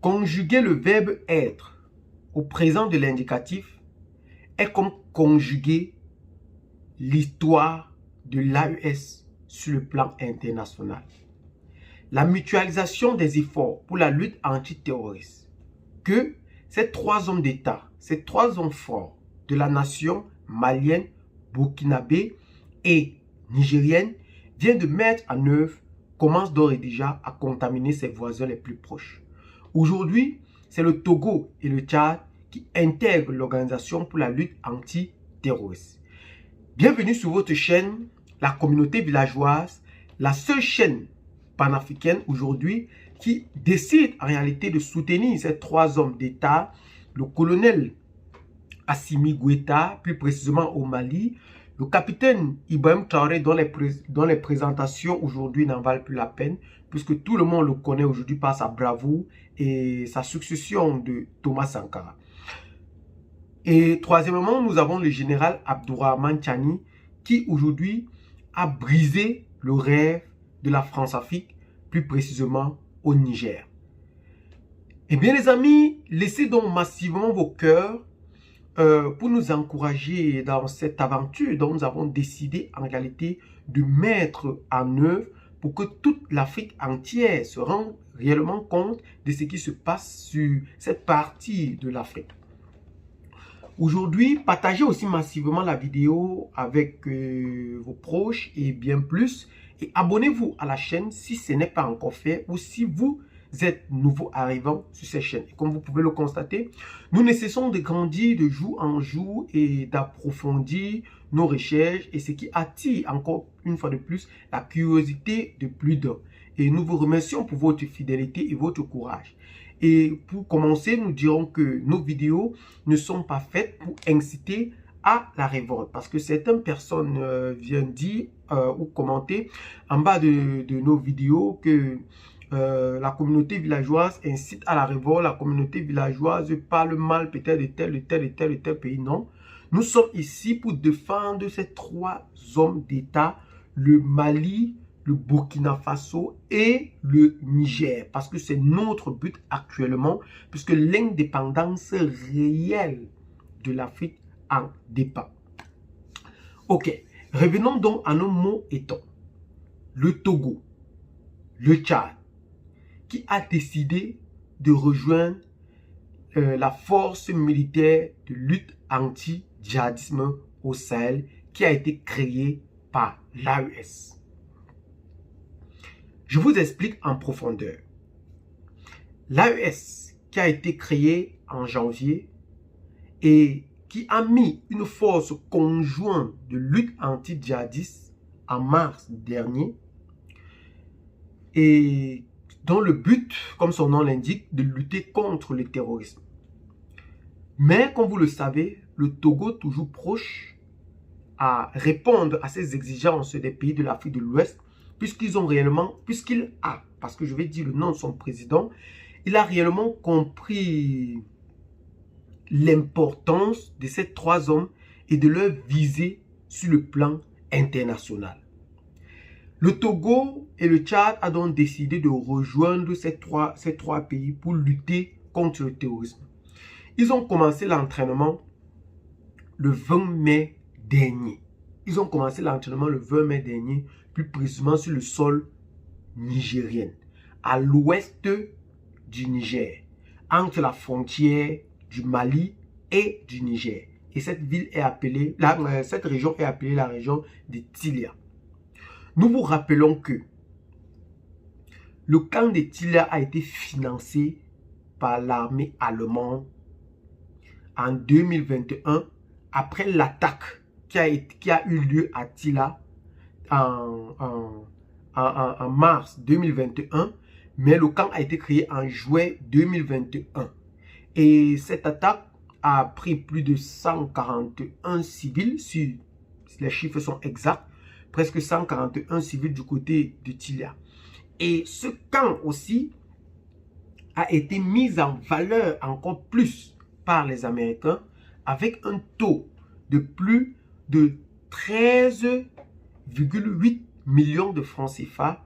Conjuguer le verbe être au présent de l'indicatif est comme conjuguer l'histoire de l'AES sur le plan international. La mutualisation des efforts pour la lutte antiterroriste que ces trois hommes d'État, ces trois hommes forts de la nation malienne, burkinabé et nigérienne viennent de mettre en œuvre commence d'ores et déjà à contaminer ses voisins les plus proches. Aujourd'hui, c'est le Togo et le Tchad qui intègrent l'Organisation pour la lutte antiterroriste. Bienvenue sur votre chaîne, la communauté villageoise, la seule chaîne panafricaine aujourd'hui qui décide en réalité de soutenir ces trois hommes d'État, le colonel Assimi Goïta, plus précisément au Mali, le capitaine Ibrahim Traoré, dont les présentations aujourd'hui n'en valent plus la peine, puisque tout le monde le connaît aujourd'hui par sa bravoure et sa succession de Thomas Sankara. Et troisièmement, nous avons le général Abdourahmane Tchani, qui aujourd'hui a brisé le rêve de la France-Afrique, plus précisément au Niger. Eh bien les amis, laissez donc massivement vos cœurs pour nous encourager dans cette aventure dont nous avons décidé en réalité de mettre en œuvre pour que toute l'Afrique entière se rende réellement compte de ce qui se passe sur cette partie de l'Afrique. Aujourd'hui, partagez aussi massivement la vidéo avec vos proches et bien plus. Et abonnez-vous à la chaîne si ce n'est pas encore fait ou si vous êtes nouveau arrivant sur cette chaîne. Et comme vous pouvez le constater, nous ne cessons de grandir de jour en jour et d'approfondir nos recherches et ce qui attire encore une fois de plus la curiosité de plus d'un. Et nous vous remercions pour votre fidélité et votre courage. Et pour commencer, nous dirons que nos vidéos ne sont pas faites pour inciter à la révolte. Parce que certaines personnes viennent dire ou commenter en bas de nos vidéos que la communauté villageoise incite à la révolte, la communauté villageoise parle mal peut-être de tel pays. Non, nous sommes ici pour défendre ces trois hommes d'État, le Mali, le Burkina Faso et le Niger. Parce que c'est notre but actuellement, puisque l'indépendance réelle de l'Afrique en dépend. Ok, revenons donc à nos mots étons. Le Togo, le Tchad, qui a décidé de rejoindre la force militaire de lutte anti-djihadisme au Sahel qui a été créée par l'AES. Je vous explique en profondeur. L'AES qui a été créée en janvier et qui a mis une force conjointe de lutte anti-djihadiste en mars dernier et dont le but, comme son nom l'indique, de lutter contre le terrorisme. Mais, comme vous le savez, le Togo, toujours proche à répondre à ces exigences des pays de l'Afrique de l'Ouest, puisqu'il a, parce que je vais dire le nom de son président, il a réellement compris l'importance de ces trois hommes et de leur visée sur le plan international. Le Togo et le Tchad ont donc décidé de rejoindre ces trois pays pour lutter contre le terrorisme. Ils ont commencé l'entraînement le 20 mai dernier. Plus précisément sur le sol nigérien, à l'ouest du Niger, entre la frontière du Mali et du Niger. Et cette région est appelée la région de Tilia. Nous vous rappelons que le camp de Tilia a été financé par l'armée allemande en 2021 après l'attaque qui a eu lieu à Tila en mars 2021, mais le camp a été créé en juillet 2021. Et cette attaque a pris plus de 141 civils, si les chiffres sont exacts, presque 141 civils du côté de Tilia. Et ce camp aussi a été mis en valeur encore plus par les Américains avec un taux de plus de 13,8 millions de francs CFA,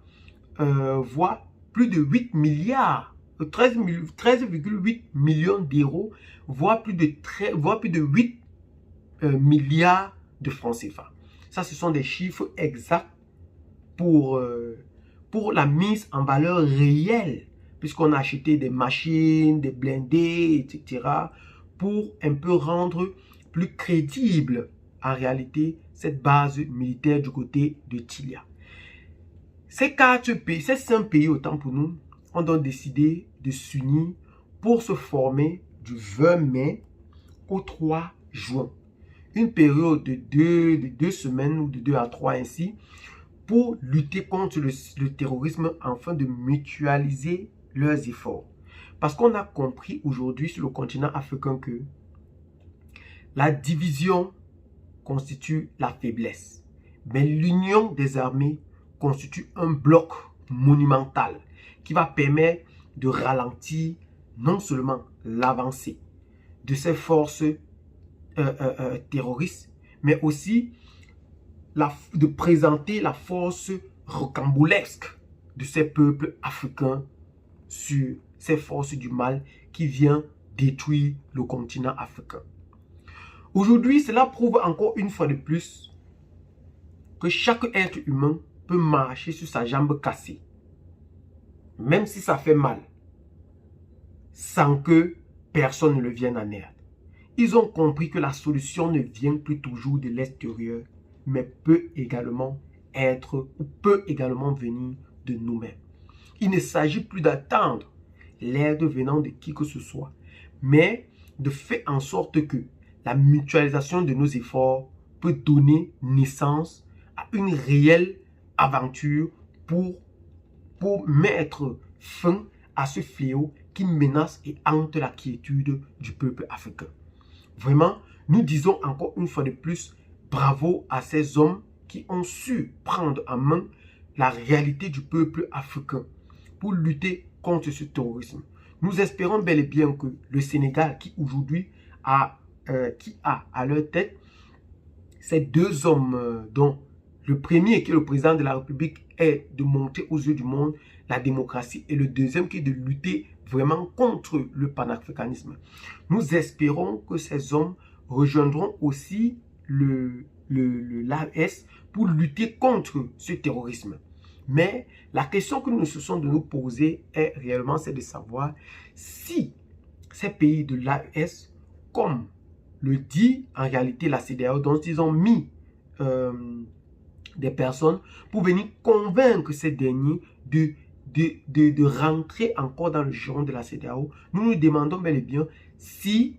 voire plus de 8 milliards 13,8 millions d'euros, voire plus de 8 milliards de francs CFA. Ça, ce sont des chiffres exacts pour la mise en valeur réelle, puisqu'on a acheté des machines, des blindés, etc., pour un peu rendre plus crédible en réalité cette base militaire du côté de Tilia. Ces 5 pays, autant pour nous, ont donc décidé de s'unir pour se former du 20 mai au 3 juin. Une période de 2 semaines ou de 2 à 3 ainsi, pour lutter contre le terrorisme afin de mutualiser leurs efforts. Parce qu'on a compris aujourd'hui sur le continent africain que la division constitue la faiblesse. Mais l'union des armées constitue un bloc monumental qui va permettre de ralentir non seulement l'avancée de ces forces terroristes, mais aussi de présenter la force rocambolesque de ces peuples africains sur ces forces du mal qui viennent détruire le continent africain. Aujourd'hui, cela prouve encore une fois de plus que chaque être humain peut marcher sur sa jambe cassée, même si ça fait mal, sans que personne ne le vienne en aide. Ils ont compris que la solution ne vient plus toujours de l'extérieur, mais peut également venir de nous-mêmes. Il ne s'agit plus d'attendre l'aide venant de qui que ce soit, mais de faire en sorte que la mutualisation de nos efforts peut donner naissance à une réelle aventure pour mettre fin à ce fléau qui menace et hante la quiétude du peuple africain. Vraiment, nous disons encore une fois de plus, bravo à ces hommes qui ont su prendre en main la réalité du peuple africain pour lutter contre ce terrorisme. Nous espérons bel et bien que le Sénégal, qui aujourd'hui a à leur tête ces 2 hommes dont le premier, qui est le président de la République, est de montrer aux yeux du monde la démocratie, et le deuxième qui est de lutter vraiment contre le panafricanisme. Nous espérons que ces hommes rejoindront aussi l'AES pour lutter contre ce terrorisme. Mais la question que nous se sommes de nous poser est réellement c'est de savoir si ces pays de l'AES, comme le dit en réalité la CEDEAO, dont ils ont mis des personnes pour venir convaincre ces derniers de rentrer encore dans le giron de la CEDEAO, nous nous demandons bel et bien si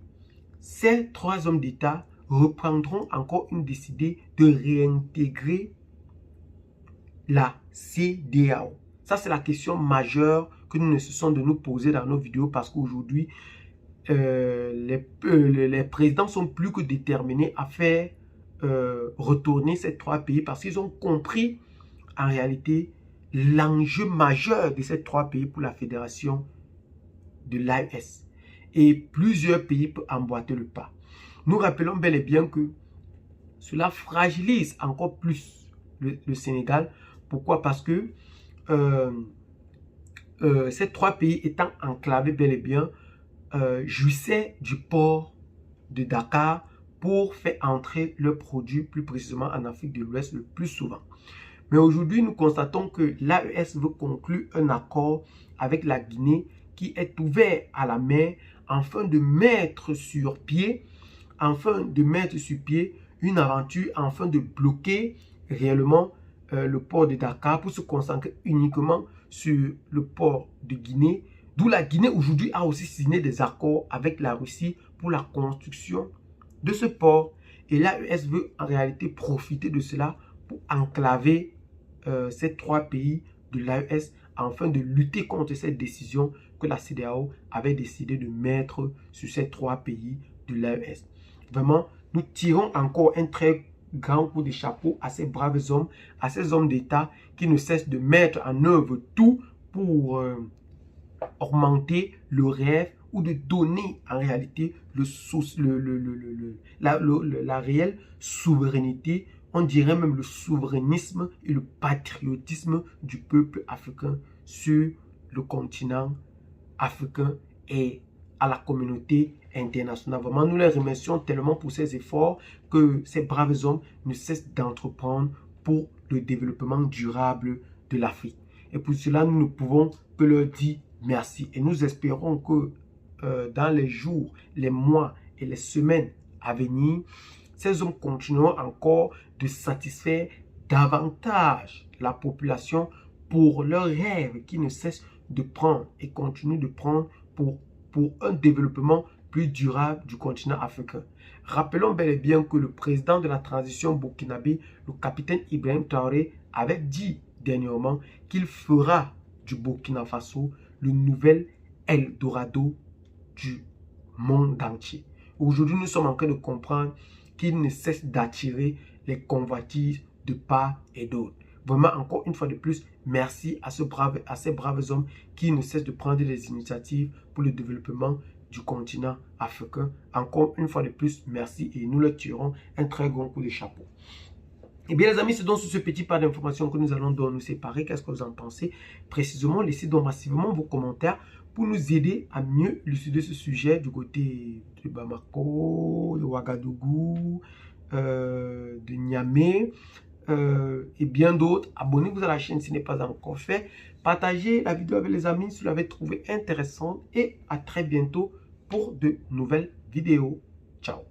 ces 3 hommes d'État reprendront encore une décision de réintégrer la CEDEAO. Ça, c'est la question majeure que nous nécessitons de nous poser dans nos vidéos, parce qu'aujourd'hui, les présidents sont plus que déterminés à faire retourner ces 3 pays, parce qu'ils ont compris en réalité l'enjeu majeur de ces 3 pays pour la fédération de l'AES. Et plusieurs pays peuvent emboîter le pas. Nous rappelons bel et bien que cela fragilise encore plus le Sénégal. Pourquoi? Parce que ces 3 pays étant enclavés bel et bien, jouissaient du port de Dakar pour faire entrer leurs produits, plus précisément en Afrique de l'Ouest, le plus souvent. Mais aujourd'hui, nous constatons que l'AES veut conclure un accord avec la Guinée qui est ouvert à la mer afin de mettre sur pied une aventure, afin de bloquer réellement le port de Dakar pour se concentrer uniquement sur le port de Guinée, d'où la Guinée aujourd'hui a aussi signé des accords avec la Russie pour la construction de ce port. Et l'AES veut en réalité profiter de cela pour enclaver ces 3 pays de l'AES afin de lutter contre cette décision que la CEDEAO avait décidé de mettre sur ces 3 pays de l'AES. Vraiment, nous tirons encore un très grand coup de chapeau à ces braves hommes, à ces hommes d'État qui ne cessent de mettre en œuvre tout pour augmenter le rêve ou de donner en réalité la réelle souveraineté, on dirait même le souverainisme et le patriotisme du peuple africain sur le continent africain et à la communauté internationale. Vraiment, nous les remercions tellement pour ces efforts que ces braves hommes ne cessent d'entreprendre pour le développement durable de l'Afrique. Et pour cela, nous ne pouvons que leur dire merci. Et nous espérons que dans les jours, les mois et les semaines à venir, ces hommes continueront encore de satisfaire davantage la population pour leurs rêves qui ne cessent de prendre et continuent de prendre pour un développement plus durable du continent africain. Rappelons bel et bien que le président de la transition burkinabé, le capitaine Ibrahim Traoré, avait dit dernièrement qu'il fera du Burkina Faso le nouvel Eldorado du monde entier. Aujourd'hui, nous sommes en train de comprendre qu'il ne cesse d'attirer les convoitises de part et d'autre. Vraiment, encore une fois de plus, merci à ces braves hommes qui ne cessent de prendre des initiatives pour le développement du continent africain. Encore une fois de plus, merci et nous leur tirons un très grand coup de chapeau. Eh bien les amis, c'est donc sur ce petit pas d'informations que nous allons nous séparer. Qu'est-ce que vous en pensez précisément? Laissez donc massivement vos commentaires pour nous aider à mieux élucider ce sujet du côté de Bamako, de Ouagadougou, de Niamey et bien d'autres. Abonnez-vous à la chaîne si ce n'est pas encore fait. Partagez la vidéo avec les amis si vous l'avez trouvée intéressante et à très bientôt pour de nouvelles vidéos. Ciao.